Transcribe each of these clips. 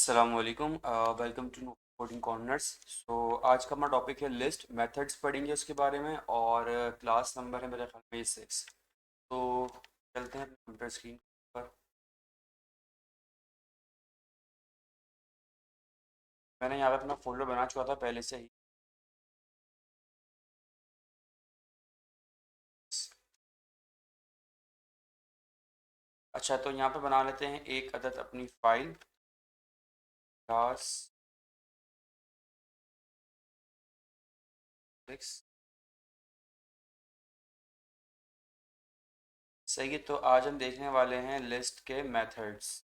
अस्सलाम वालेकुम। Welcome to coding corners. So आज का हमारा टॉपिक है लिस्ट मेथड्स पढ़ेंगे उसके बारे में, और क्लास नंबर है मेरे ख्याल में 6। तो चलते हैं कंप्यूटर स्क्रीन पर। मैंने यहाँ पे अपना फोल्डर बना चुका था पहले से ही। अच्छा, तो यहाँ पे बना लेते हैं एक अदद अपनी फाइल। क्लास 6। सही है, तो आज हम देखने वाले हैं लिस्ट के मेथड्स।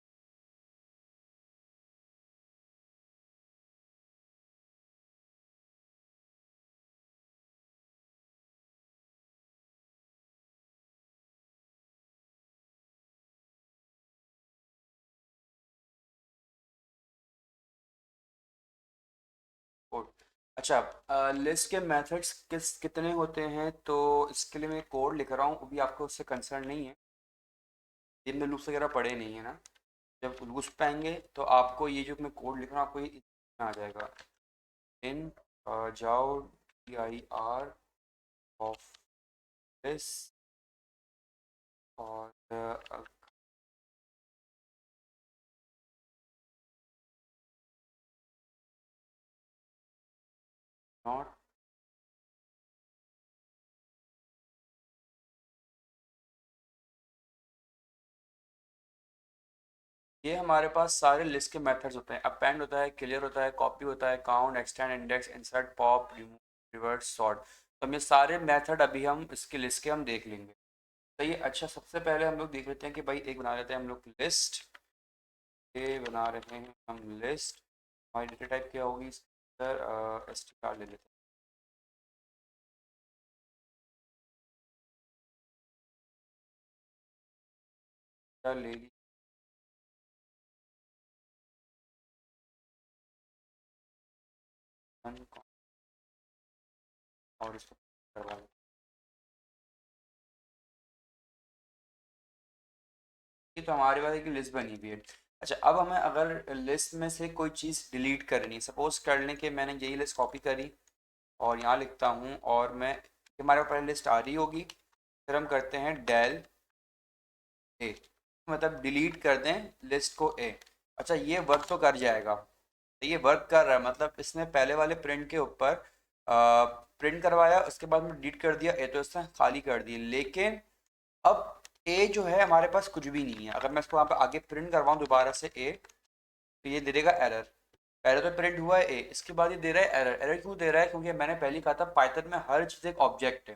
कोड। अच्छा, लिस्ट के मेथड्स कितने होते हैं, तो इसके लिए मैं कोड लिख रहा हूँ। अभी आपको उससे कंसर्न नहीं है, ये में लूप्स वगैरह पड़े नहीं है ना। जब लूप्स पे आएंगे तो आपको ये जो मैं कोड लिख रहा हूँ आपको ये आ जाएगा। इन जाओ dir ऑफ दिस, और नॉट। ये हमारे पास सारे लिस्ट के मेथड्स होते हैं। अपेंड होता है, क्लियर होता है, कॉपी होता है, count, extend, index, insert, pop, remove, reverse, sort. तो हम ये सारे मेथड अभी हम इसकी लिस्ट के हम देख लेंगे। तो ये अच्छा, सबसे पहले हम लोग देख लेते हैं कि भाई एक बना लेते हैं हम लोग लिस्ट। ये बना रहे हैं हम लिस्ट। हमारी डेटा टाइप क्या होगी इसके अंदर? str ले लेते हैं, ले ली। और इसको करवा लेते हैं। तो हमारे पास एक लिस्ट बनी हुई है। अच्छा, अब हमें अगर लिस्ट में से कोई चीज़ डिलीट करनी है, सपोज कर लें कि मैंने यही लिस्ट कॉपी करी और यहाँ लिखता हूँ, और मैं हमारे पास लिस्ट आ रही होगी, फिर हम करते हैं डेल ए, मतलब डिलीट कर दें लिस्ट को ए। अच्छा, ये वर्क तो कर जाएगा। तो ये वर्क कर रहा है, मतलब इसने पहले वाले प्रिंट के ऊपर प्रिंट करवाया, उसके बाद में डिलीट कर दिया ए, तो इसने खाली कर दी। लेकिन अब ए जो है हमारे पास कुछ भी नहीं है। अगर मैं इसको वहाँ पे आगे प्रिंट करवाऊँ दोबारा से ए, तो ये दे देगा एरर। पहले तो प्रिंट हुआ है ए, इसके बाद ये दे रहा है एरर। एरर क्यों दे रहा है? क्योंकि मैंने पहले ही कहा था पाइथन में हर चीज़ एक ऑब्जेक्ट है।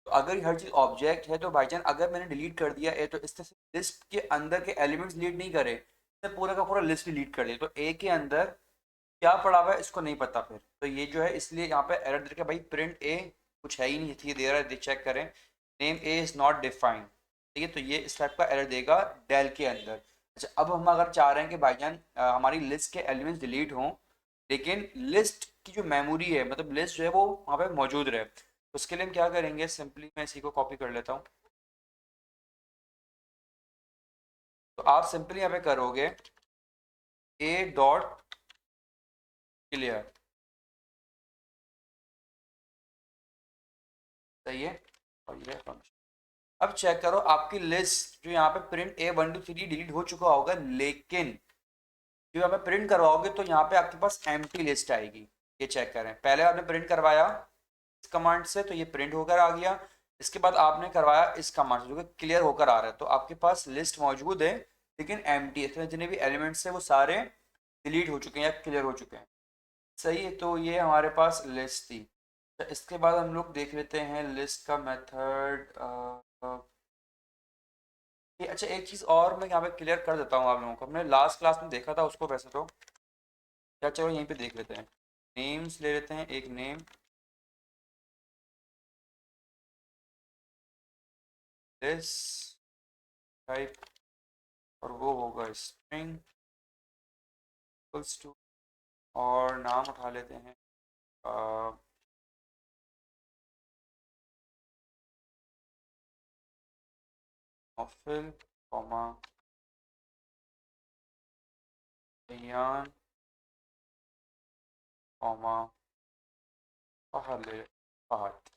तो अगर ये हर चीज़ ऑब्जेक्ट है तो भाईजान अगर मैंने डिलीट कर दिया ए, तो इसने लिस्ट के अंदर के एलिमेंट्स डिलीट नहीं करे, इसने पूरा का पूरा लिस्ट डिलीट कर दिया। तो ए के अंदर क्या पड़ा हुआ है इसको नहीं पता फिर। तो ये जो है इसलिए यहाँ पे एरर दे रखा है, भाई प्रिंट ए कुछ है ही नहीं, ये दे रहा है, चेक करें, name A is not defined. ठीक है, तो ये इस टाइप का एरर देगा डेल के अंदर। अच्छा, अब हम अगर चाह रहे हैं कि भाईजान हमारी लिस्ट के एलिमेंट्स डिलीट हों, लेकिन लिस्ट की जो मेमोरी है, मतलब लिस्ट जो है वो वहाँ पे मौजूद रहे, तो उसके लिए हम क्या करेंगे, सिंपली मैं इसी को कॉपी कर लेता हूँ। तो आप सिंपली यहाँ पे करोगे ए डॉट क्लियर। सही है। और ये फंक्शन, अब चेक करो आपकी लिस्ट जो यहाँ पे प्रिंट ए 1 2 3 डिलीट हो चुका होगा, लेकिन जो यहाँ पे प्रिंट करवाओगे तो यहाँ पे आपके पास एम्प्टी लिस्ट आएगी। ये चेक करें, पहले आपने प्रिंट करवाया इस कमांड से तो ये प्रिंट होकर आ गया। इसके बाद आपने करवाया इस कमांड से जो कि क्लियर होकर आ रहा है, तो आपके पास लिस्ट मौजूद है लेकिन एम्प्टी है। इसमें जितने भी एलिमेंट्स है वो सारे डिलीट हो चुके हैं या क्लियर हो चुके हैं। सही है, तो ये हमारे पास लिस्ट थी। तो इसके बाद हम लोग देख लेते हैं लिस्ट का मेथड। ये अच्छा, एक चीज़ और मैं यहाँ पे क्लियर कर देता हूँ आप लोगों को, हमने लास्ट क्लास में देखा था उसको, वैसे तो क्या, चलो यहीं पे देख लेते हैं। नेम्स ले लेते हैं, एक नेम दिस टाइप, और वो होगा स्ट्रिंग इक्वल्स टू, और नाम उठा लेते हैं ऑफिल, कॉमा रैयान कॉमा फहद फहद।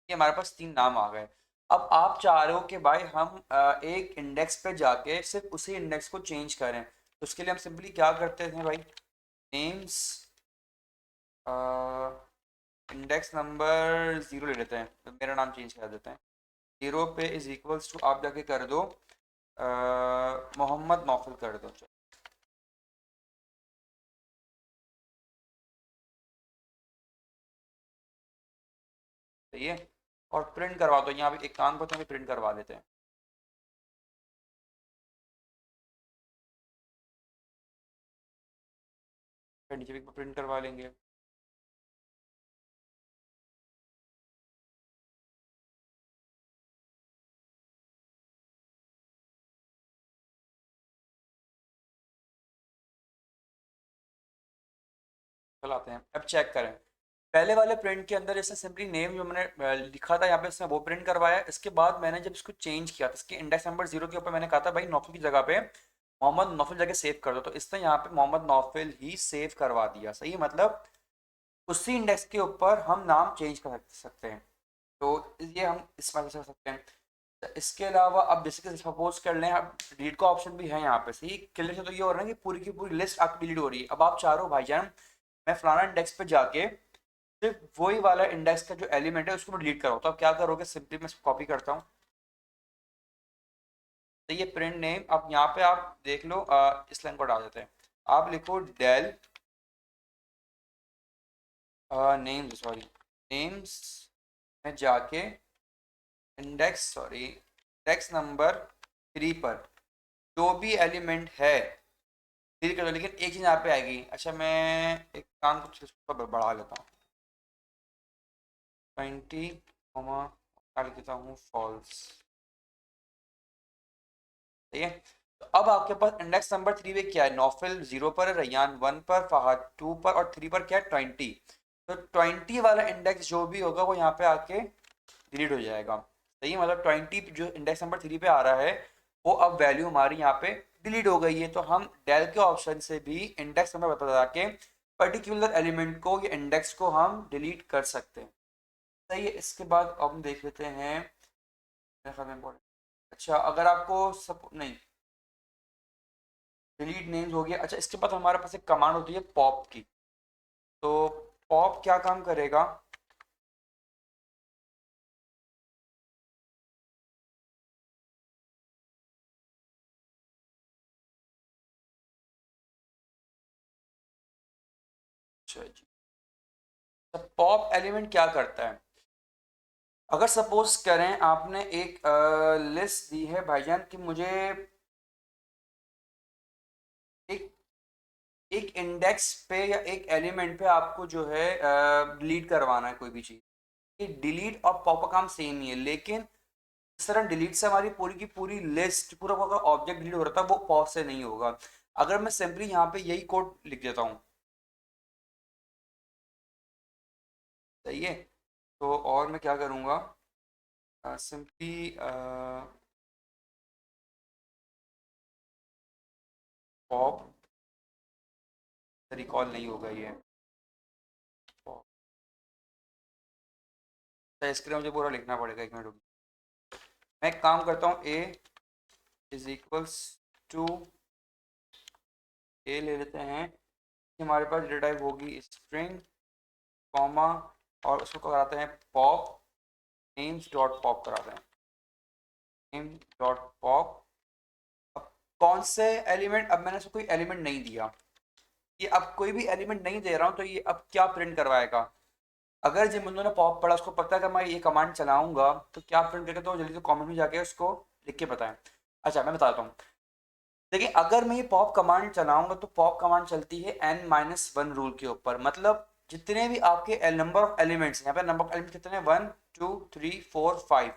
ये हमारे पास तीन नाम आ गए। अब आप चाह रहे हो कि भाई हम एक इंडेक्स पे जाके सिर्फ उसी इंडेक्स को चेंज करें, तो उसके लिए हम सिंपली क्या करते थे भाई, नेम्स इंडेक्स नंबर ज़ीरो ले लेते हैं, तो मेरा नाम चेंज कर देते हैं। ज़ीरो पे इज़ इक्वल्स टू आप जाके कर दो मोहम्मद नौफल कर दो। सही है। और प्रिंट करवा दो, यहाँ पे एक काम करते हैं, प्रिंट करवा लेते हैं। फिर नीचे भी प्रिंट करवा लेंगे। चलाते हैं, अब चेक करें। पहले वाले प्रिंट के अंदर इसने सिंपली नेम जो मैंने लिखा था यहाँ पे, इसने वो प्रिंट करवाया। इसके बाद मैंने जब इसको चेंज किया तो इसके इंडेक्स नंबर जीरो के ऊपर मैंने कहा था भाई नौफल की जगह पे मोहम्मद नौफल जगह सेव कर दो, तो इसने यहाँ पे मोहम्मद नौफल ही सेव करवा दिया। सही है, मतलब उसी इंडेक्स के ऊपर हम नाम चेंज कर सकते हैं। तो ये हम इस तरह से कर सकते हैं। तो इसके अलावा अब जैसे कि सपोज कर लें, अब डिलीट का ऑप्शन भी है यहाँ पे। सही, क्लियर से तो ये हो रहा है कि पूरी की पूरी लिस्ट आपकी डिलीट हो रही है। अब आप चाह रहे हो भाईजान मैं फलाना इंडेक्स पे जाके सिर्फ वही वाला इंडेक्स का जो एलिमेंट है उसको मैं डिलीट करो, तो आप क्या करोगे, सिंपली मैं इसको कॉपी करता हूँ। तो ये प्रिंट नेम, अब यहाँ पे आप देख लो, इस लाइन को डाल देते हैं। आप लिखो डेल नेम्स, सॉरी नेम्स में जाके इंडेक्स नंबर थ्री पर जो भी एलिमेंट है डिलीट कर दो। लेकिन एक चीज़ यहाँ पे आएगी। अच्छा, मैं एक काम कुछ इसको बढ़ा लेता हूँ, 20 कॉमा लिख देता हूँ फॉल्स। ठीक है। तो अब आपके पास इंडेक्स नंबर थ्री पे क्या है, नौफिल जीरो पर है, रैयान वन पर, फहद टू पर, और थ्री पर क्या है, 20। तो 20 वाला इंडेक्स जो भी होगा वो यहाँ पे आके डिलीट हो जाएगा। सही है, मतलब 20 जो इंडेक्स नंबर थ्री पे आ रहा है वो अब वैल्यू हमारी यहाँ पे डिलीट हो गई है। तो हम डेल के ऑप्शन से भी इंडेक्स नंबर बता के पर्टिकुलर एलिमेंट को या इंडेक्स को हम डिलीट कर सकते हैं। सही है। इसके बाद अब हम देख लेते हैं, मेरे ख्याल में important। अच्छा, अगर आपको सब नहीं, डिलीट नेम्स हो गया। अच्छा, इसके बाद हमारे पास एक कमांड होती है पॉप की। तो पॉप क्या काम करेगा, अच्छा जी, तो पॉप एलिमेंट क्या करता है, अगर सपोज करें आपने एक लिस्ट दी है भाईजान कि मुझे एक एक इंडेक्स पे या एक एलिमेंट पे आपको जो है डिलीट करवाना है कोई भी चीज़। ये डिलीट और पॉप का काम सेम ही है, लेकिन इस तरह डिलीट से हमारी पूरी की पूरी लिस्ट, पूरा पूरा ऑब्जेक्ट डिलीट हो रहा था, वो पॉप से नहीं होगा। अगर मैं सिंपली यहाँ पे यही कोड लिख देता हूँ, सही है। तो और मैं क्या करूँगा, सिंपली पॉप, रिकॉल नहीं होगा ये पॉप। तो इसके लिए मुझे पूरा लिखना पड़ेगा, एक मिनट रुकिए। मैं एक काम करता हूँ, ए इज इक्वल्स टू, ए ले लेते हैं, हमारे पास डेटा टाइप होगी स्ट्रिंग कॉमा, और उसको कराते हैं पॉप, नेम्स डॉट पॉप कराते हैं, नेम डॉट पॉप। अब कौन से एलिमेंट, अब मैंने इसको कोई एलिमेंट नहीं दिया, ये अब कोई भी एलिमेंट नहीं दे रहा हूँ, तो ये अब क्या प्रिंट करवाएगा। अगर जिन बंदों ने पॉप पढ़ा उसको पता है कि मैं ये कमांड चलाऊंगा तो क्या प्रिंट करेगा, तो जल्दी से कमेंट में जाके उसको लिख के बताएं। अच्छा, मैं बताता हूँ। देखिए, अगर मैं ये पॉप कमांड चलाऊंगा तो पॉप कमांड चलती है n-1 रूल के ऊपर, मतलब जितने भी आपके नंबर ऑफ एलिमेंट्स, यहाँ पे नंबर ऑफ एलिमेंट कितने हैं, 1 2 3 4 5,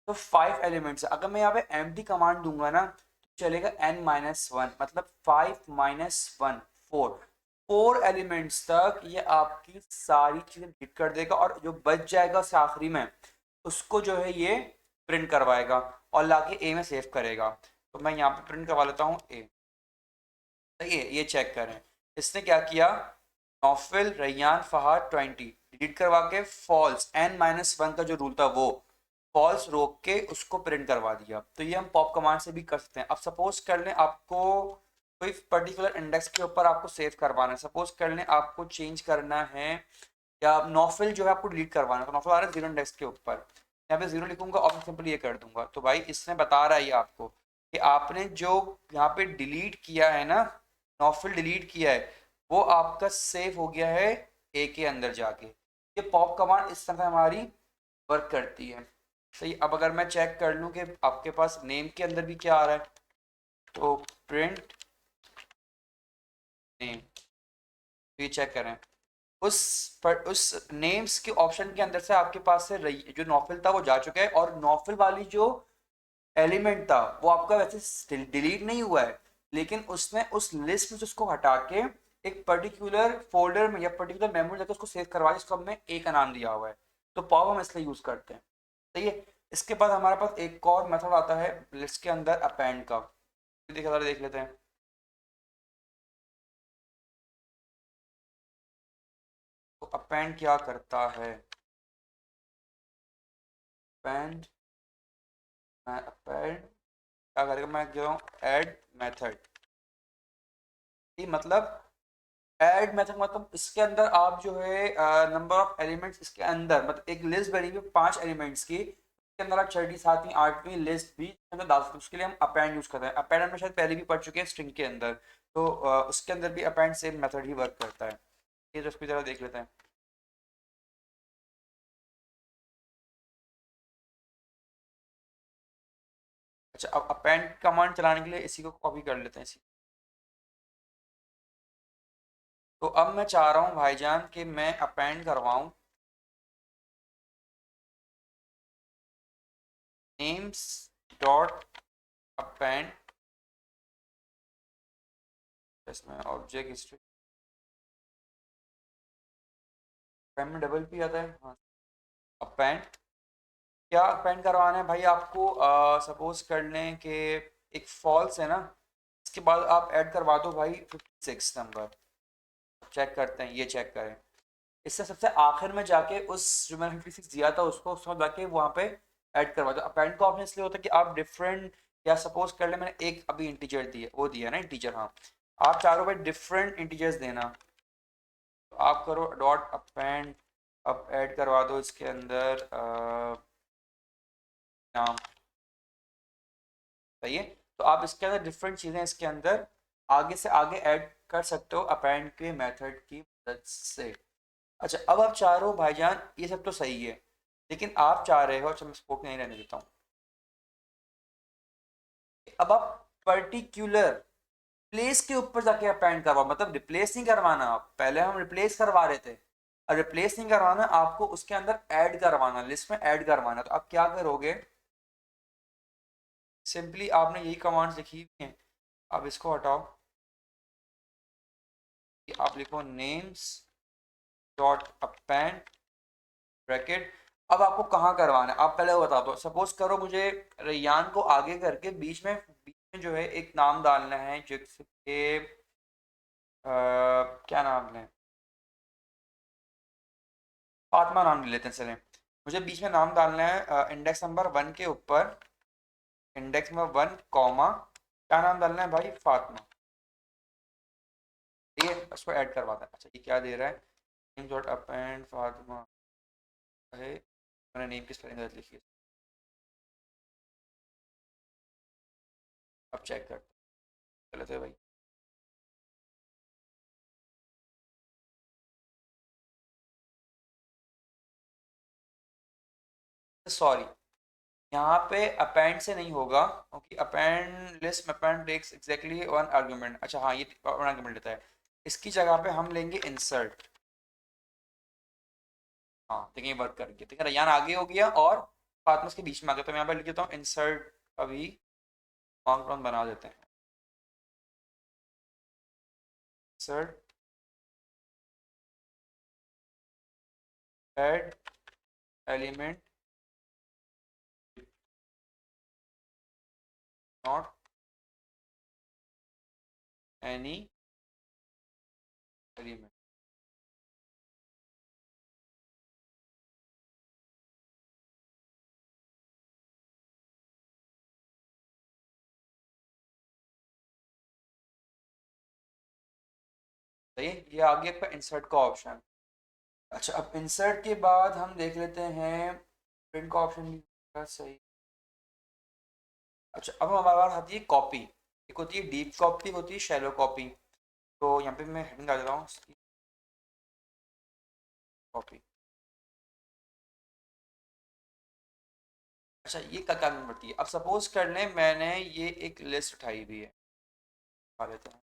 तो 5 एलिमेंट्स। अगर मैं यहाँ पे empty कमांड दूंगा ना तो चलेगा n-1, मतलब 5 - 1 4, 4 एलिमेंट्स तक ये आपकी सारी चीजें डिलीट कर देगा, और जो बच जाएगा उससे आखिरी में उसको जो है ये प्रिंट करवाएगा और लाके ए में सेव करेगा। तो मैं यहाँ पे प्रिंट करवा लेता हूँ ए। सही है, ये चेक करें। इसने क्या किया, नौफिल रैयान फहाद 20 डिलीट करवा के फॉल्स n-1 का जो रूल था वो फॉल्स रोक के उसको प्रिंट करवा दिया। तो ये हम पॉप कमांड से भी कर सकते हैं। अब सपोज कर लें आपको कोई पर्टिकुलर इंडेक्स के ऊपर आपको सेव करवाना है, सपोज कर लें आपको चेंज करना है या नौफिल जो है आपको डिलीट करवाना है, तो नौफिल आ रहा है जीरो इंडेक्स के ऊपर, यहाँ पे जीरो लिखूंगा और सिंपल ये कर दूंगा। तो भाई इसने बता रहा है ये आपको कि आपने जो यहाँ पे डिलीट किया है ना, नौफिल डिलीट किया है, वो आपका सेव हो गया है ए के अंदर जाके। ये पॉप कमांड इस तरह हमारी वर्क करती है। सही, अब अगर मैं चेक कर लूँ कि आपके पास नेम के अंदर भी क्या आ रहा है, तो प्रिंट नेम, तो ये चेक करें उस नेम्स के ऑप्शन के अंदर से आपके पास से जो नॉफिल था वो जा चुका है, और नॉफिल वाली जो एलिमेंट था वो आपका वैसे डिलीट नहीं हुआ है, लेकिन उसने उस लिस्ट में से उसको हटा के एक पर्टिकुलर फोल्डर में या पर्टिकुलर मेमोरी जाकर उसको सेव करवा, जिसको हमने ए का नाम दिया हुआ है। तो पॉप हम इसलिए यूज करते हैं। सही है। इसके बाद हमारे पास एक और मेथड आता है लिस्ट के अंदर अपेंड का, देख लेते हैं। तो अपेंड क्या करता है, अपेंड, मैं अपेंड क्या करेगा, मैं कह रहा हूँ ऐड मेथड। ये मतलब ऐड मेथड मतलब इसके अंदर आप जो है नंबर ऑफ एलिमेंट्स इसके अंदर, मतलब एक लिस्ट बनी हुई 5 एलिमेंट्स की, इसके अंदर आप छठी सातवीं आठवीं लिस्ट भी अंदर डाल सकते हैं। उसके लिए हम अपेंड यूज करते हैं। अपेंड हम शायद पहले भी पढ़ चुके हैं स्ट्रिंग के अंदर, तो उसके अंदर भी अपेंड सेम मेथड ही वर्क करता है। ये तो उसकी तरह देख लेते हैं। अच्छा, अब अपेंड कमांड चलाने के लिए इसी को कॉपी कर लेते हैं इसी। तो अब मैं चाह रहा हूँ भाईजान कि मैं अपेंड करवाऊँ नेम्स डॉट अपेंड, इसमें ऑब्जेक्ट हिस्ट्री अपेंड में डबल पी आता है, हाँ। अपेंड क्या अपेंड करवाना है भाई आपको, सपोज कर लें कि एक फॉल्स है ना, इसके बाद आप ऐड करवा दो भाई 56 नंबर। चेक करते हैं, ये चेक करें। इससे सबसे आखिर में जाके उस जो मैंने 56 दिया था उसको उसमें जाके वहाँ पे ऐड करवा दो। अपेंड का ऑप्शन इसलिए होता है कि आप डिफरेंट, या सपोज कर ले मैंने एक अभी इंटीजर दिया, वो दिया ना इंटीजर, हाँ, आप चारों भाई डिफरेंट इंटीजर्स देना, तो आप करो डॉट अपेंड, अब ऐड करवा दो इसके अंदर नाम। सही है। तो आप इसके अंदर डिफरेंट चीज़ें इसके अंदर आगे से आगे ऐड कर सकते हो अपेंड के मेथड की मदद से। अच्छा, अब आप चाह रहे हो भाईजान ये सब तो सही है, लेकिन आप चाह रहे हो, अच्छा मैं स्पोक नहीं रहने देता हूँ, अब आप पर्टिकुलर प्लेस के ऊपर जाके अपेंड करवाओ, मतलब रिप्लेस नहीं करवाना। आप पहले हम रिप्लेस करवा रहे थे, और रिप्लेस नहीं करवाना, आपको उसके अंदर ऐड करवाना, लिस्ट में ऐड करवाना। तो आप क्या करोगे, सिंपली आपने यही कमांड्स लिखी हुई हैं, आप इसको हटाओ, कि आप लिखो नेम्स डॉट अपेंड ब्रैकेट। अब आपको कहाँ करवाना है आप पहले वो बता दो। सपोज करो मुझे रैयान को आगे करके बीच में जो है एक नाम डालना है, जैसे कि क्या नाम लें, फातिमा नाम ले लेते हैं चलें। मुझे बीच में नाम डालना है इंडेक्स नंबर 1 के ऊपर, इंडेक्स नंबर 1 कॉमा, क्या नाम डालना है भाई, फातिमा। ठीक है, उसको ऐड करवाता है। अच्छा, ये क्या दे रहा है, नेम डॉट अपेंड फातिमा है, मैंने नेम की स्पेलिंग गलत लिखी है। अब चेक करते हैं, गलत है भाई। सॉरी, यहाँ पे अपेंड से नहीं होगा, क्योंकि अपेंड लिस्ट में append takes exactly one argument. अच्छा हाँ, ये वन आर्गुमेंट लेता है। इसकी जगह पे हम लेंगे इंसर्ट। हाँ देखिए वर्क करके, देखिए रैयान आगे हो गया और फातिमा उसके बीच में आ गया। तो मैं यहाँ पे लिख देता हूँ इंसर्ट, अभी लॉन्ग बना देते हैं, insert add element not any element. सही है, ये आ गया आपका इंसर्ट का ऑप्शन। अच्छा, अब इंसर्ट के बाद हम देख लेते हैं प्रिंट का ऑप्शन भी सही। अच्छा, अब हमारे पास आती है कॉपी। एक होती है डीप कॉपी, होती है शैलो कॉपी। तो यहाँ पे मैं हेडिंग डाल देता हूँ इसकी, कॉपी। अच्छा, ये क्या काम करती है? अब सपोज कर लें मैंने ये एक लिस्ट उठाई हुई है, उठा लेते हैं।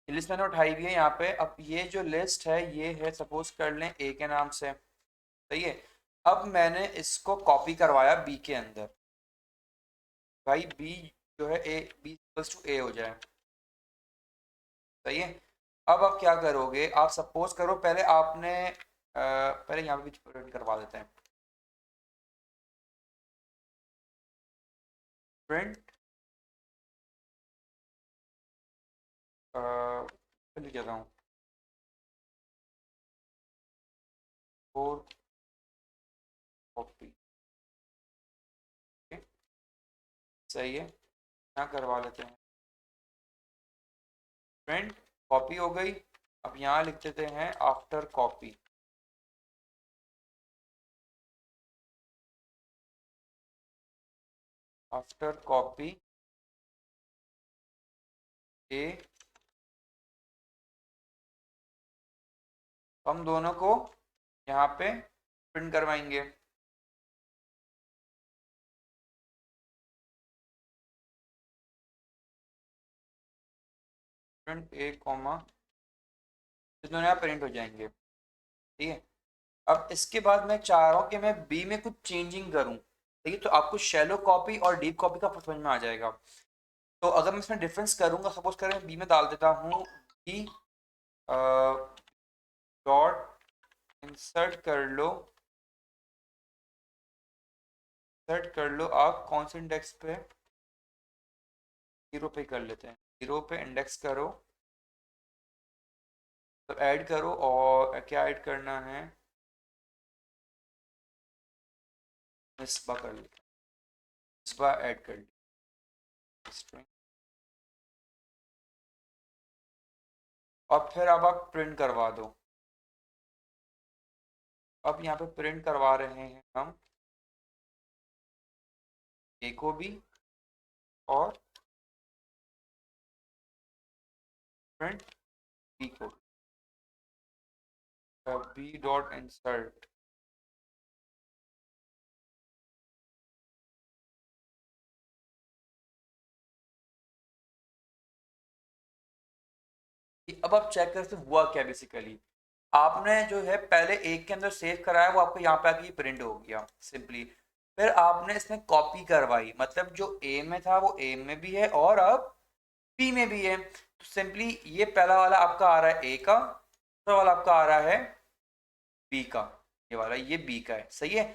लिस्ट मैंने उठाई हुई है यहाँ पे। अब ये जो लिस्ट है ये है, सपोज कर लें ए के नाम से। सही है। अब मैंने इसको कॉपी करवाया बी के अंदर। भाई बी जो है ए, बी इक्वल्स टू ए हो जाए। सही है। अब आप क्या करोगे, आप सपोज करो पहले आपने पहले यहाँ पे भी प्रिंट करवा देते हैं। प्रिंट लिख देता हूँ, फोर कॉपी। सही है, यहाँ करवा लेते हैं प्रिंट, कॉपी हो गई। अब यहाँ लिख देते हैं आफ्टर कॉपी। आफ्टर कॉपी ए, हम दोनों को यहाँ पे प्रिंट करवाएंगे। प्रिंट ए कॉमा, दोनों यहाँ प्रिंट हो जाएंगे। ठीक है। अब इसके बाद मैं चाह रहा हूँ कि मैं बी में कुछ चेंजिंग करूँ। ठीक है, तो आपको शैलो कॉपी और डीप कॉपी का फर्क समझ में आ जाएगा। तो अगर मैं इसमें डिफरेंस करूंगा, सपोज करें बी में डाल देता हूँ बी डॉट इंसर्ट कर लो। इंसर्ट कर लो आप कौन से इंडेक्स पे? जीरो पे कर लेते हैं। जीरो पे इंडेक्स करो, तो ऐड करो, और क्या ऐड करना है? मिसबा कर लो, मिसबा ऐड कर ली स्ट्रिंग। और फिर अब आप प्रिंट करवा दो। अब यहाँ पे प्रिंट करवा रहे हैं हम ए को भी, और प्रिंट बी को भी। बी डॉट इंसर्ट, अब आप चेक करते हुआ क्या बेसिकली। आपने जो है पहले एक के अंदर सेव कराया, वो आपको यहाँ पे आके प्रिंट हो गया सिंपली। फिर आपने इसमें कॉपी करवाई, मतलब जो ए में था वो ए में भी है और अब बी में भी है। तो सिंपली ये पहला वाला आपका आ रहा है ए का, दूसरा वाला आपका आ रहा है बी का। ये वाला ये बी का है। सही है।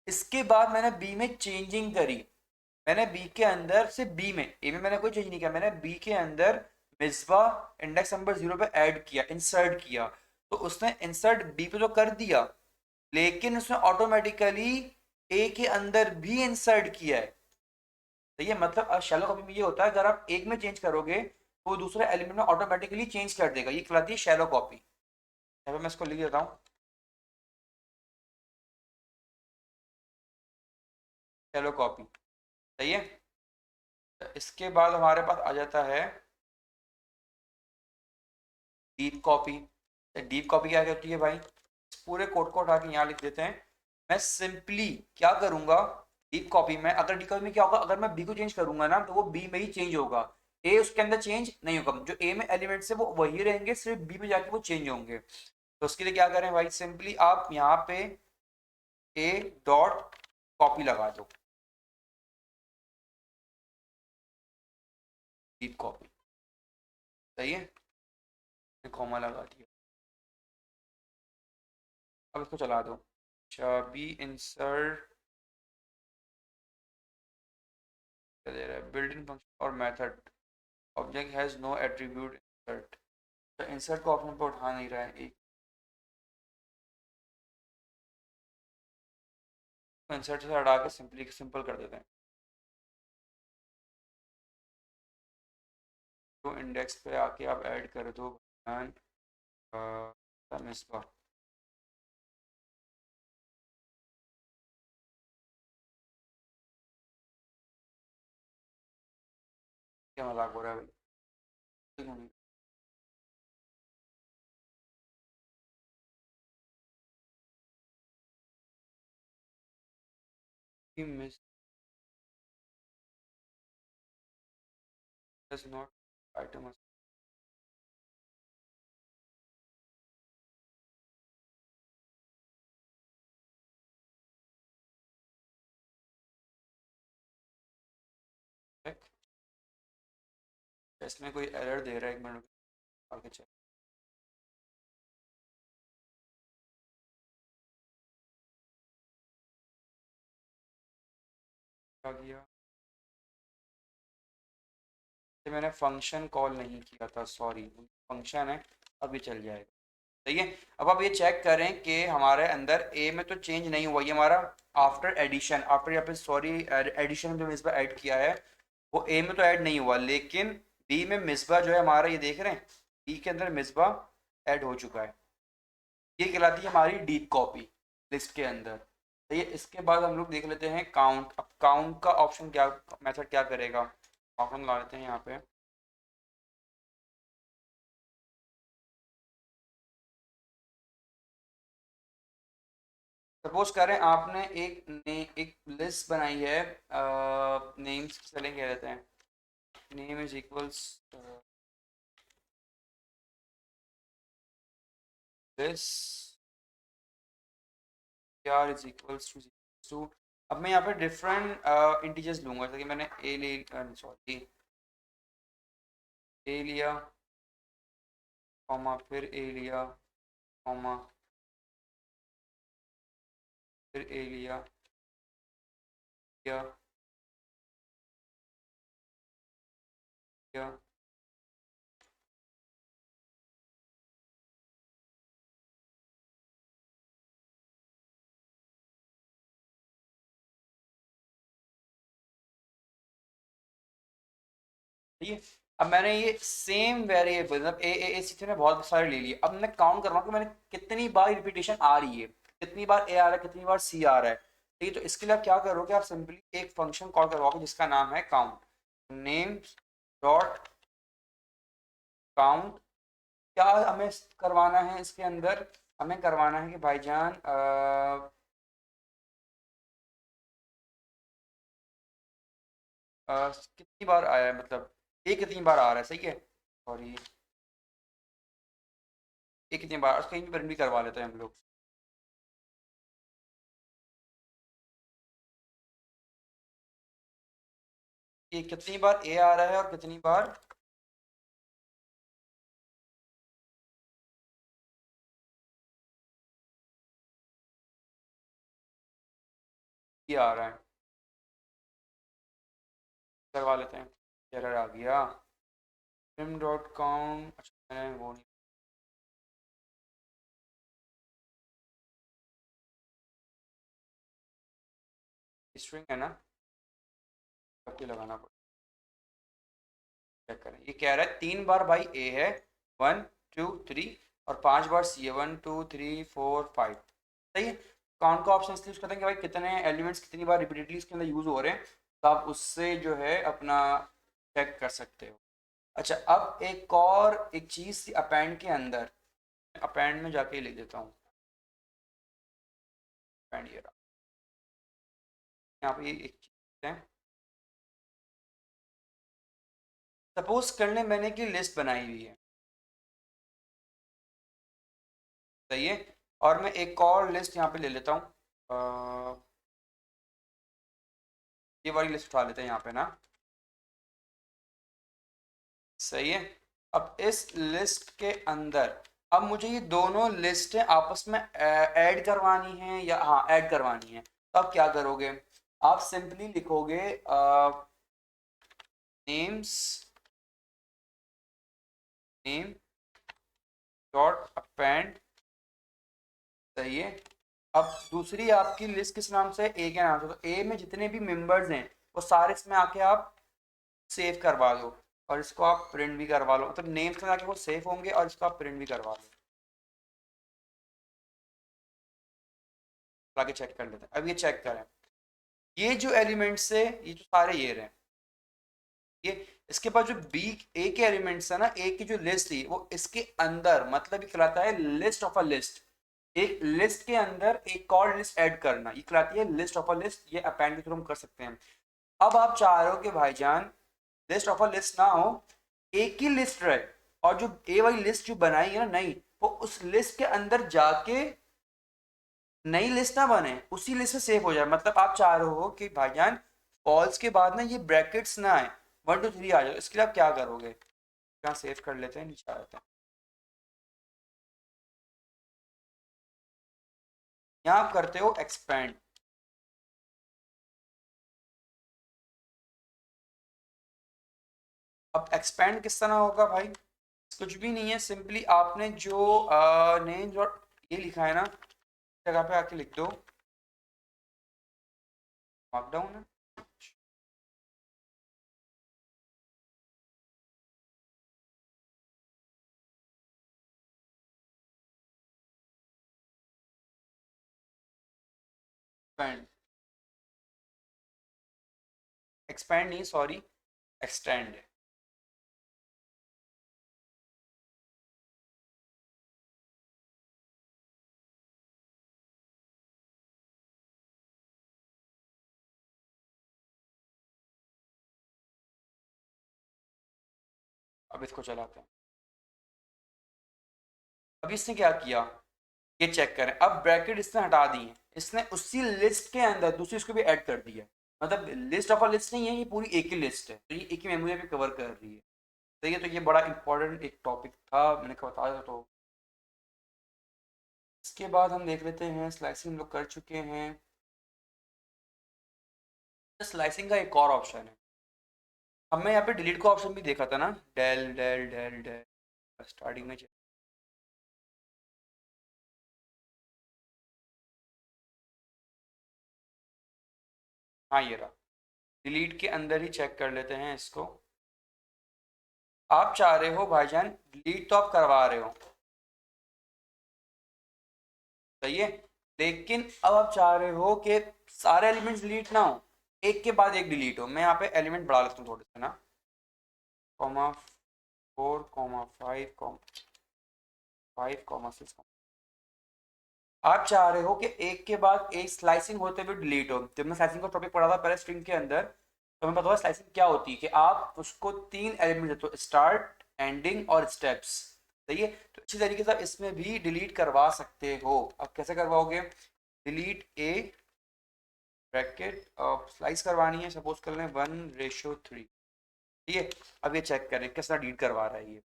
इसके बाद मैंने बी में चेंजिंग करी। मैंने बी के अंदर से बी में, ए में मैंने कोई चेंज नहीं किया, मैंने बी के अंदर मिसबा इंडेक्स नंबर 0 पे ऐड किया, इंसर्ट किया। तो उसने इंसर्ट बी पे तो कर दिया, लेकिन उसने ऑटोमेटिकली ए के अंदर भी इंसर्ट किया है। तो ये मतलब शैलो कॉपी में ये होता है, अगर आप एक में चेंज करोगे तो वो दूसरे एलिमेंट में ऑटोमेटिकली चेंज कर देगा। ये कहलाती है शैलो कॉपी। यहाँ पे मैं इसको लिख देता हूँ, शैलो कॉपी। सही है। तो इसके बाद हमारे पास आ जाता है डीप कॉपी। डीप कॉपी क्या कहती है भाई? इस पूरे कोड को उठा के यहाँ लिख देते हैं। मैं सिंपली क्या करूंगा, डीप कॉपी में, अगर डीप कॉपी में क्या होगा, अगर मैं बी को चेंज करूंगा ना तो वो बी में ही चेंज होगा, ए उसके अंदर चेंज नहीं होगा। जो ए में एलिमेंट्स है वो वही रहेंगे, सिर्फ बी में जाके वो चेंज होंगे। तो उसके लिए क्या करें भाई, सिंपली आप यहाँ पे ए डॉट कॉपी लगा दो, डीप कॉपी। सही है, कॉमा लगा दिया। अब इसको चला दो। अच्छा, बी इंसर्ट दे रहा है बिल्ट इन फंक्शन और method. Object has no attribute insert, तो इंसर्ट को ऑप्शन पर उठा नहीं रहा है, एक इंसर्ट से हटा के सिंपल कर देते हैं। तो इंडेक्स पे आके आप ऐड कर दो बयान मिसबा। क्या मजाक हो रहा है भाई? Miss does not item. इसमें कोई एरर दे रहा है, एक मिनट आगे चेक। आ गया, ये मैंने फंक्शन कॉल नहीं किया था, सॉरी, फंक्शन है, अभी चल जाएगा। सही है। अब आप ये चेक करें कि हमारे अंदर ए में तो चेंज नहीं हुआ, ये हमारा आफ्टर एडिशन, आफ्टर या फिर सॉरी एडिशन जो मिसबा ऐड किया है वो ए में तो ऐड नहीं हुआ, लेकिन बी में मिसबा जो है हमारा, ये देख रहे हैं, बी के अंदर मिसबा ऐड हो चुका है। ये कहलाती है हमारी डीप कॉपी लिस्ट के अंदर। तो ये इसके बाद हम लोग देख लेते हैं काउंट। अब काउंट का ऑप्शन क्या, मेथड क्या करेगा, ऑप्शन ला लेते हैं यहाँ पे। सपोज करें आपने एक लिस्ट बनाई है, नेम्स स्पेलिंग कह देते हैं, name is equals this, or is equals to. अब मैं यहाँ पे डिफरेंट इंटीजर्स लूंगा, जैसे कि मैंने ए ले, सॉरी, ए लिया, कॉमा, फिर ए लिया, कॉमा, फिर ए लिया, या या ठीक है। अब मैंने ये सेम वेरिएबल मतलब ए सी ने बहुत सारे ले लिए, अब मैं काउंट कर रहा हूँ कि मैंने कितनी बार रिपीटेशन आ रही है, कितनी बार ए आ रहा है, कितनी बार सी आ रहा है। ठीक है, तो इसके लिए आप क्या करोगे, आप सिंपली एक फंक्शन कॉल करवाओगे जिसका नाम है काउंट, नेम डॉट काउंट। क्या हमें करवाना है इसके अंदर, हमें करवाना है कि भाईजान कितनी बार आया है, मतलब ए कितनी बार आ रहा है, सही है, सॉरी, ए कितनी बार, उसका इन प्रिंट भी करवा लेते हैं हम लोग। कि कितनी बार ए आ रहा है और कितनी बार ये आ रहा है, करवा लेते हैं। एरर आ गया, फिल्म डॉट कॉम, अच्छा मैंने वो नहीं, स्ट्रिंग है ना, आपको लगाना पड़ेगा। चेक करें, ये कह रहा है 3 बार भाई ए है, 1 2 3, और 5 बार सी है, 1 2 3 4 5। सही है। काउंट का ऑप्शन इसलिए यूज करते हैं कि भाई कितने एलिमेंट्स कितनी बार रिपीटेडली इसके अंदर यूज हो रहे हैं, तो आप उससे जो है अपना चेक कर सकते हो। अच्छा, अब एक चीज थी अपेंड के अंदर, अपेंड में जाके लिख देता हूँ, अपेंड ये रहा। यहाँ पे एक चीज है, सपोज कर लें मैंने की लिस्ट बनाई हुई है, सही है, और मैं एक और लिस्ट यहाँ पे ले लेता हूँ, ये वाली लिस्ट उठा लेते हैं यहाँ पे ना, सही है। अब इस लिस्ट के अंदर अब मुझे ये दोनों लिस्टें आपस में ऐड करवानी है, या हाँ ऐड करवानी है, तो आप क्या करोगे, आप सिंपली लिखोगे नेम्स नेम डॉट अपेंड, सही है। अब दूसरी आपकी लिस्ट किस नाम से, ए के नाम से, तो ए में जितने भी मेंबर्स हैं वो सारे इसमें आके आप सेव करवा दो, और इसको आप प्रिंट भी करवा लो, मतलब नेम्स में आके वो सेव होंगे और इसको आप प्रिंट भी करवा लो। आगे चेक कर लेते हैं, अब ये चेक करें, ये जो एलिमेंट्स है ये जो सारे ये रहे, ये इसके पास जो बी ए के एलिमेंट्स है ना, ए की जो लिस्ट थी वो इसके अंदर, मतलब ये कहलाता है लिस्ट ऑफ अ लिस्ट। एक लिस्ट के अंदर एक और लिस्ट ऐड करना, ये कहलाती है लिस्ट ऑफ अ लिस्ट, ये अपेंड के थ्रू हम कर सकते हैं। अब आप चाह रहे हो कि भाईजान लिस्ट ऑफ अ लिस्ट ना हो, एक ही लिस्ट रहे, और जो ए वाली लिस्ट जो बनाई है ना नई, वो उस लिस्ट के अंदर जाके नई लिस्ट ना बने, उसी लिस्ट में सेव हो जाए। मतलब आप चाह रहे हो कि भाईजान फॉल्स के बाद ना ये ब्रैकेट्स ना आए, 1 2 3 आ जाए, इसके लिए आप क्या करोगे, यहाँ सेव कर लेते हैं, नीचे आ जाते हैं, यहाँ आप करते हो एक्सपेंड। अब एक्सपेंड किस तरह होगा भाई, कुछ भी नहीं है, सिंपली आपने जो नेम जो ये लिखा है ना, जगह पे आके लिख दो मार्कडाउन है, एक्सपेंड, एक्सपेंड नहीं सॉरी, एक्सटेंड। अब इसको चलाते हैं, अब इसने क्या किया, ये चेक करें, अब ब्रैकेट इसने हटा दी है, इसने उसी लिस्ट के अंदर दूसरी इसको भी ऐड कर दिया, मतलब लिस्ट ऑफ अ लिस्ट नहीं है, ये पूरी एक ही लिस्ट है, तो ये एक ही मेमोरी पे कवर कर रही है। तो ये बड़ा इंपॉर्टेंट एक टॉपिक था, मैंने कहा बता दो। तो इसके बाद हम देख लेते हैं, स्लाइसिंग हम लोग कर चुके हैं, स्लाइसिंग का एक और ऑप्शन है, हमने यहाँ पे डिलीट का ऑप्शन भी देखा था ना, del del del del starting में। हाँ ये रहा, डिलीट के अंदर ही चेक कर लेते हैं इसको। आप चाह रहे हो भाईजान डिलीट तो आप करवा रहे हो, सही है, लेकिन अब आप चाह रहे हो कि सारे एलिमेंट्स डिलीट ना हो, एक के बाद एक डिलीट हो। मैं यहाँ पे एलिमेंट बढ़ा लेता हूँ थोड़े से ना, कॉमा 4,5,5,6। आप चाह रहे हो कि एक के बाद एक स्लाइसिंग होते हुए डिलीट हो। जब मैं स्लाइसिंग का टॉपिक पढ़ा था पहले स्ट्रिंग के अंदर, तो मैं पता हुआ स्लाइसिंग क्या होती है, कि आप उसको 3 एलिमेंट देते हो, स्टार्ट एंडिंग और स्टेप्स, सही है। तो इसी तरीके से आप इसमें भी डिलीट करवा सकते हो। अब कैसे करवाओगे, डिलीट ए ब्रैकेट, स्लाइस करवानी है, सपोज कर लें 1:3, ठीक है। अब ये चेक करें किस तरह डिलीट करवा रहा है ये,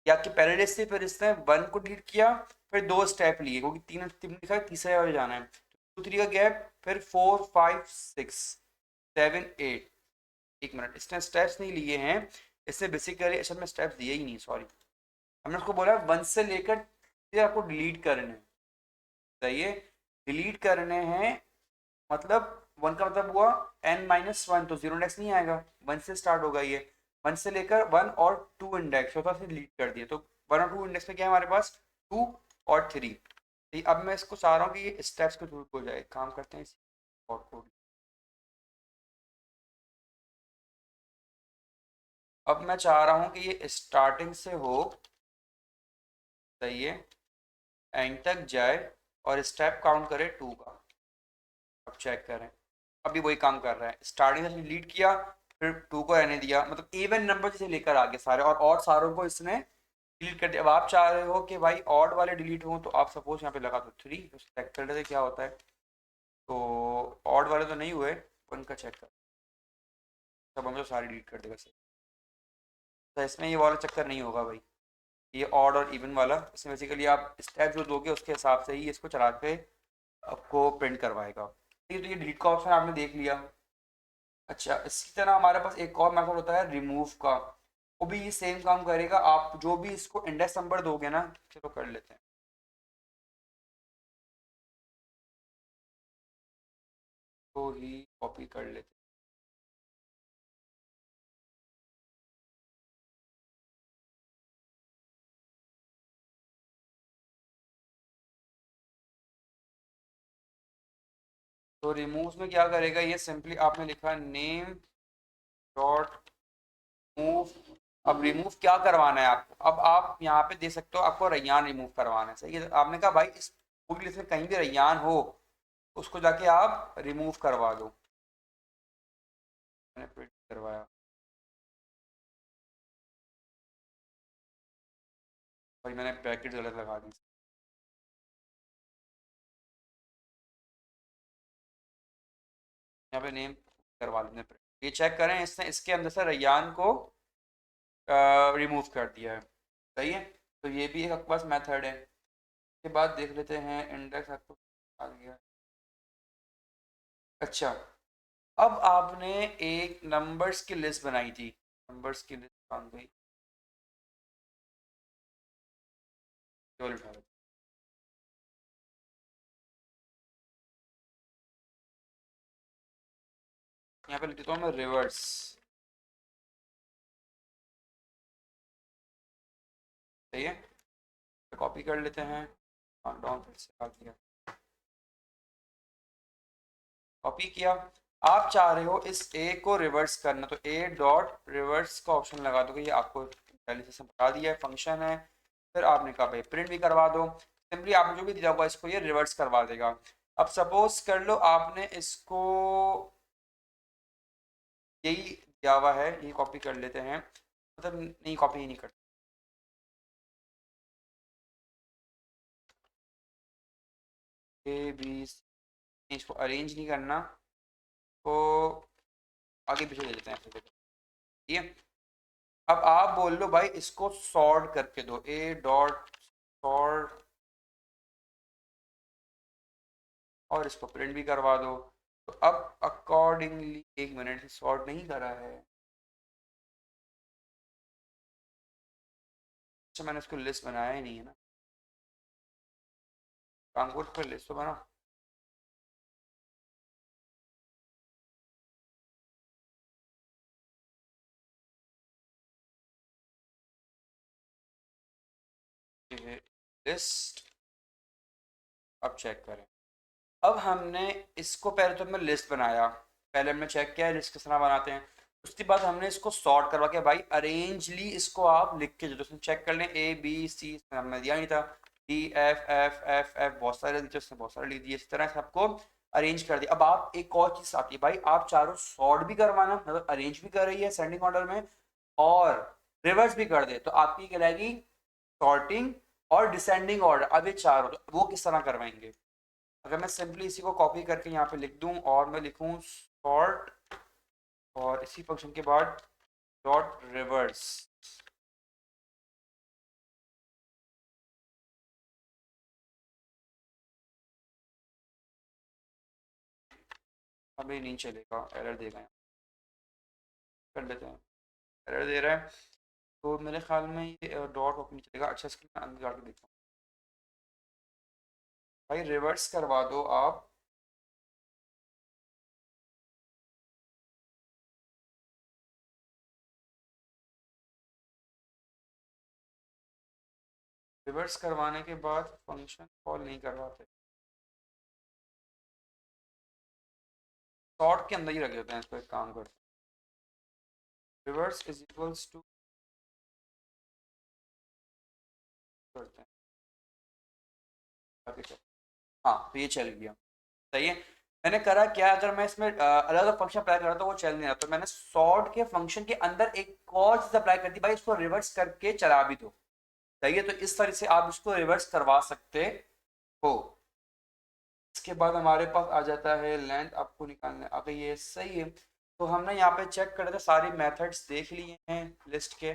या आपकी पहले लिस्ट से फिर इसने 1 को डिलीट किया, फिर 2 स्टेप लिए, क्योंकि 3 लिखा है, तीसरे वाले जाना है, 2 3 का गैप, फिर 4 5 6 7 8। एक मिनट, इसने स्टेप्स नहीं लिए हैं, इससे बेसिकली असल में स्टेप्स दिए ही नहीं, सॉरी, हमने उसको बोला 1 से लेकर फिर आपको डिलीट करने हैं, सही है, डिलीट करने हैं, मतलब 1 का मतलब हुआ n-1, तो 0 इंडेक्स नहीं आएगा, 1 से स्टार्ट होगा ये, 1 से लेकर 1 और 2 इंडेक्स होता है, डिलीट कर दिए, तो 1 और 2 इंडेक्स में क्या है हमारे पास, 2 और 3। अब मैं इसको चाह रहा हूँ कि ये स्टेप्स के थ्रू हो जाए, काम करते हैं और कोड। अब मैं चाह रहा हूँ कि ये स्टार्टिंग से हो, सही है, एंड तक जाए, और स्टेप काउंट करे 2 का। अब चेक करें, अभी वही काम कर रहा है, स्टार्टिंग से डिलीट किया, फिर 2 को रहने दिया, मतलब इवन नंबर से लेकर आगे सारे, और सारों को इसने डिलीट कर दिया। अब आप चाह रहे हो कि भाई ऑड वाले डिलीट हो, तो आप सपोज यहाँ पे लगा दो 3, तो चेक कर लेते क्या होता है। तो ऑड वाले तो नहीं हुए, उनका चेक कर, सब हम तो सारे डिलीट कर देगा सही। तो इसमें ये वाला चक्कर नहीं होगा भाई, ये ऑड और इवन वाला, इसमें बेसिकली आप स्टेप जो दोगे उसके हिसाब से ही इसको चला के आपको प्रिंट करवाएगा। ठीक है, तो ये डिलीट का ऑप्शन आपने देख लिया। अच्छा, इसी तरह हमारे पास एक और मेथड होता है रिमूव का, वो भी ये सेम काम करेगा, आप जो भी इसको इंडेक्स नंबर दोगे ना, चलो कर लेते हैं। तो ही कॉपी कर लेते हैं। तो रिमूव में क्या करेगा ये, सिंपली आपने लिखा नेम डॉट मूव। अब रिमूव क्या करवाना है आपको, अब आप यहाँ पे दे सकते हो आपको रैयान रिमूव करवाना है, सही है। आपने कहा भाई इस पूरी लिस्ट में कहीं भी रैयान हो उसको जाके आप रिमूव करवा दो। मैंने प्रिंट करवाया भाई, मैंने ब्रैकेट गलत लगा दी। यहाँ पे नेम करवा लेते हैं। ये चेक करें इसने इसके अंदर से रैयान को रिमूव कर दिया है, सही है। तो ये भी एक आपके पास मेथड है। उसके बाद देख लेते हैं इंडेक्स आपको आ गया। अच्छा, अब आपने एक नंबर्स की लिस्ट बनाई थी, नंबर्स की लिस्ट बन गई, केवल उठा लेते हैं। यहाँ पे लिख देता हूँ मैं रिवर्स, सही है। कॉपी कर लेते हैं, डाउन फिर से आ गया, कॉपी किया। आप चाह रहे हो इस ए को रिवर्स करना, तो ए डॉट रिवर्स का ऑप्शन लगा दो, ये आपको पहले से बता दिया है, फंक्शन है। फिर आपने कहा भाई प्रिंट भी करवा दो, सिंपली आपने जो भी दिया होगा इसको ये रिवर्स करवा देगा। अब सपोज कर लो आपने इसको यही दिया हुआ है, ये कॉपी कर लेते हैं, मतलब नहीं कॉपी ही नहीं करते, ए बी सी, इसको अरेंज नहीं करना, तो आगे पीछे ले लेते हैं फिर, ठीक है। अब आप बोल लो भाई इसको सॉर्ट करके दो, ए डॉट सॉर्ट, और इसको प्रिंट भी करवा दो। तो अब अकॉर्डिंगली, एक मिनट, सॉर्ट नहीं करा है। अच्छा मैंने इसको लिस्ट बनाया ही नहीं है ना, कांगोट पर लिस्ट तो बना। लिस्ट, अब चेक करें। अब हमने इसको पहले तो हमने लिस्ट बनाया, पहले हमने चेक किया लिस्ट किस तरह बनाते हैं। उसके बाद हमने इसको सॉर्ट करवा के भाई अरेंजली इसको आप लिख के दो, तो उसमें चेक कर लें ए बी सी, हमने दिया नहीं था, D F F F F बहुत सारे दिए, उसने बहुत सारे लिख दिए, इस तरह से आपको अरेंज कर दिया। अब आप एक और चीज़ आती है भाई, आप चारों सॉर्ट भी करवाना, मतलब अरेंज भी कर रही है सेंडिंग ऑर्डर में, और रिवर्स भी कर दे, तो आपकी कहलाएगी सॉर्टिंग और डिसेंडिंग ऑर्डर। अब ये चारों, तो वो किस तरह करवाएंगे। अगर मैं सिंपली इसी को कॉपी करके यहाँ पे लिख दूँ और मैं लिखूँ सॉर्ट, और इसी फंक्शन के बाद डॉट रिवर्स, अभी नहीं चलेगा, एरर देगा, कर लेते हैं, एरर दे रहा है। तो मेरे ख्याल में ये डॉट कॉपी नहीं चलेगा। अच्छा इसके मैं अंदर जाके देखता हूँ, भाई रिवर्स करवा दो आप। रिवर्स करवाने के बाद फंक्शन कॉल नहीं करवाते, सॉर्ट के अंदर ही रख देते हैं इसको, एक काम करते हैं रिवर्स इज इक्वल्स टू करते हैं, आगे चल, हाँ तो ये चल गया, सही है। मैंने करा क्या, अगर मैं इसमें अलग अलग फंक्शन अप्लाई कर रहा था वो चल नहीं रहा, तो मैंने सॉर्ट के फंक्शन के अंदर एक और चीज अप्लाई कर दी, भाई इसको रिवर्स करके चला भी दो, सही है। तो इस तरह से आप इसको रिवर्स करवा सकते हो। इसके बाद हमारे पास आ जाता है लेंथ, आपको निकालना है, अगर ये सही है तो हमने यहाँ पे चेक कर रहे थे, सारे मेथड्स देख लिए हैं लिस्ट के।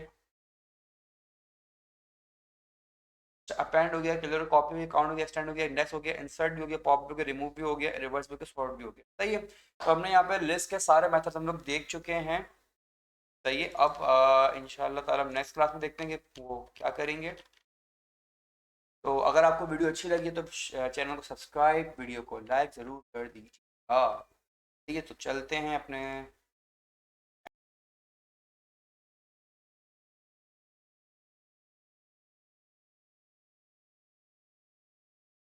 अपेंड हो गया, क्लियर कॉपी हो गया, काउंट हो गया, एक्सटेंड हो गया, इंडेक्स हो गया, इंसर्ट भी हो गया, पॉप भी हो गया, रिमूव भी हो गया, रिवर्स भी हो गया, सॉर्ट भी हो गया, सही है। तो हमने यहाँ पे लिस्ट के सारे मेथड्स हम लोग देख चुके हैं, बताइए अब इंशाल्लाह ताला हम नेक्स्ट क्लास में देखते हैं कि वो क्या करेंगे। तो अगर आपको वीडियो अच्छी लगी तो चैनल को सब्सक्राइब, वीडियो को लाइक ज़रूर कर दीजिए। हाँ ठीक है, तो चलते हैं अपने